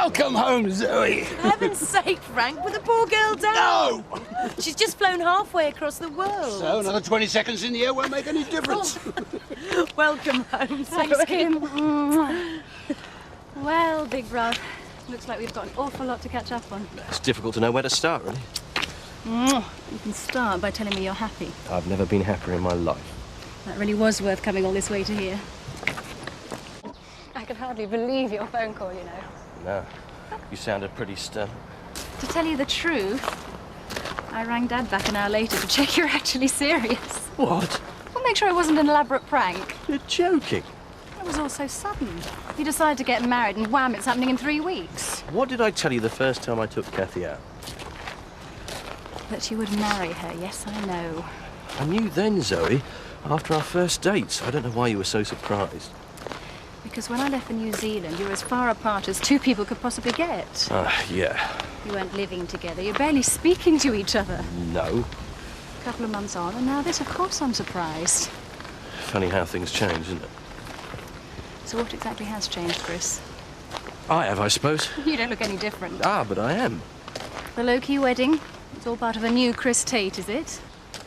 Welcome home, Zoe. For heaven's sake, Frank, put the poor girl down. No! She's just flown halfway across the world. So another 20 seconds in the air won't make any difference. Welcome home, Thanks, Kim. Well, big brother, looks like we've got an awful lot to catch up on. It's difficult to know where to start, really. You can start by telling me you're happy. I've never been happier in my life. That really was worth coming all this way to hear. I could hardly believe your phone call, you know. No, you sounded pretty stern. To tell you the truth, I rang Dad back an hour later to check you're actually serious. What? Well, make sure it wasn't an elaborate prank. You're joking. It was all so sudden. You decided to get married and wham, it's happening in 3 weeks. What did I tell you the first time I took Kathy out? That you would marry her, yes, I know. I knew then, Zoe, after our first dates. I don't know why you were so surprised. Because when I left for New Zealand, you were as far apart as two people could possibly get. Yeah. You weren't living together. You're barely speaking to each other. No. A couple of months on, and now this, of course I'm surprised. Funny how things change, isn't it? So what exactly has changed, Chris? I have, I suppose. You don't look any different. But I am. The low-key wedding, it's all part of a new Chris Tate, is it?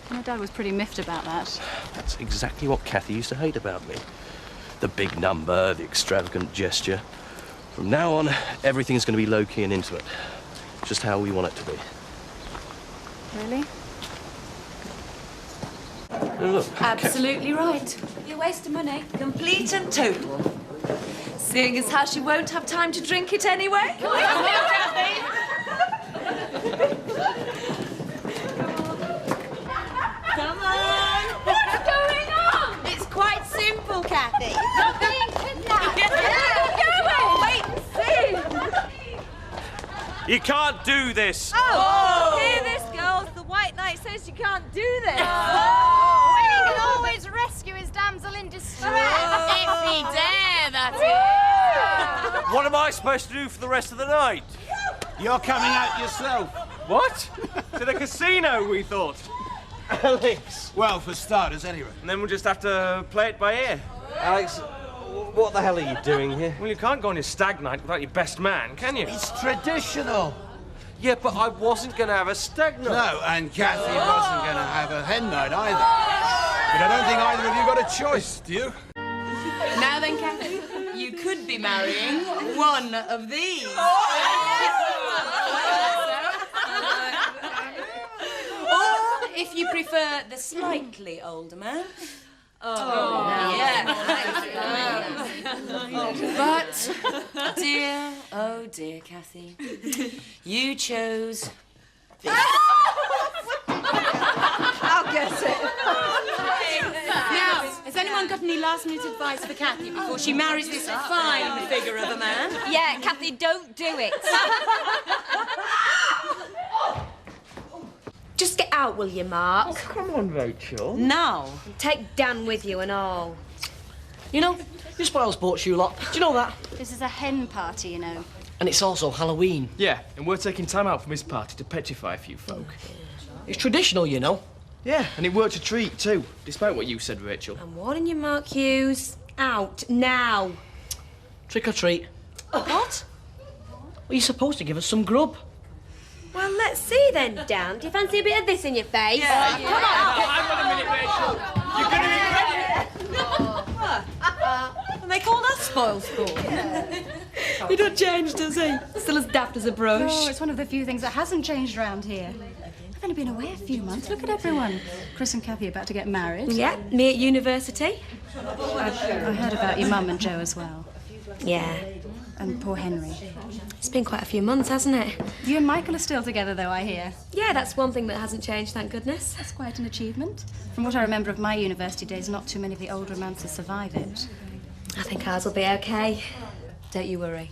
My dad was pretty miffed about that. That's exactly what Kathy used to hate about me. The big number, the extravagant gesture. From now on, everything's going to be low-key and intimate. Just how we want it to be. Really? Look. Absolutely right. You're wasting money. Complete and total. Seeing as how she won't have time to drink it anyway. Come on. What's going on? It's quite simple, Kathy. You're being kidnapped. Wait and see. You can't do this! Oh! Hear this, girls. The White Knight says you can't do this. When he can always rescue his damsel in distress. If he dare, that is. What am I supposed to do for the rest of the night? You're coming out yourself. What? To the casino, we thought. Alex! Well, for starters, anyway. And then we'll just have to play it by ear. Alex, what the hell are you doing here? Well, you can't go on your stag night without your best man, can you? It's traditional. Yeah, but I wasn't going to have a stag night. No, and Kathy wasn't going to have a hen night either. But I don't think either of you got a choice, do you? Now then, Kathy, you could be marrying one of these. Or, if you prefer the slightly older man. But, dear, oh dear, Kathy, you chose this. I'll guess it. Now, has anyone got any last-minute advice for Kathy before she marries this fine figure of a man? Yeah, Kathy, don't do it. Just get out, will you, Mark? Oh, come on, Rachel. Now. Take Dan with you and all. You know, you spoil sports, you lot. Do you know that? This is a hen party, you know. And it's also Halloween. Yeah, and we're taking time out from this party to petrify a few folk. It's traditional, you know. Yeah, and it worked a treat, too, despite what you said, Rachel. I'm warning you, Mark Hughes. Out, now. Trick or treat. What? Well, you're supposed to give us some grub. Well, let's see then, Dan. Do you fancy a bit of this in your face? Yeah. Come on. Hang on a minute, Rachel. You're going to be And they called us spoilsport. He don't change, does he? Still as daft as a brush. Oh, it's one of the few things that hasn't changed around here. I've only been away a few months. Look at everyone. Chris and Kathy about to get married. Yeah, me at university. I heard about your mum and Joe as well. Yeah. And poor Henry. It's been quite a few months, hasn't it? You and Michael are still together, though, I hear. Yeah, that's one thing that hasn't changed, thank goodness. That's quite an achievement. From what I remember of my university days, not too many of the old romances survive it. I think ours will be okay. Don't you worry.